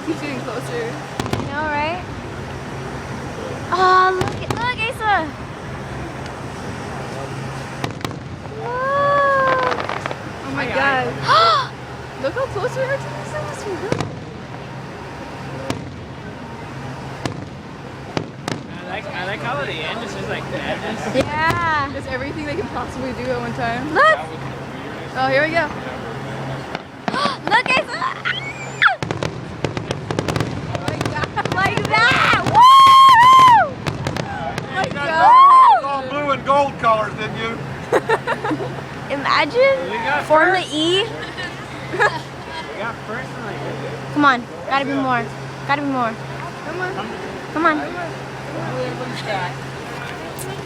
keeps getting closer. You know, right? Oh, look, Asa. Whoa. Oh my god. Look how close we are to this. That must be good. I like how the end is just like madness. Yeah. It's everything they can possibly do at one time. Look. Oh, here we go. Look, Asa. Like that. Like that. Woo! Like got that. It's all blue and gold colors, didn't you? Imagine. Formula E. We got first and like Come on. Gotta be more. Gotta be more. Come on. Come on. Come on.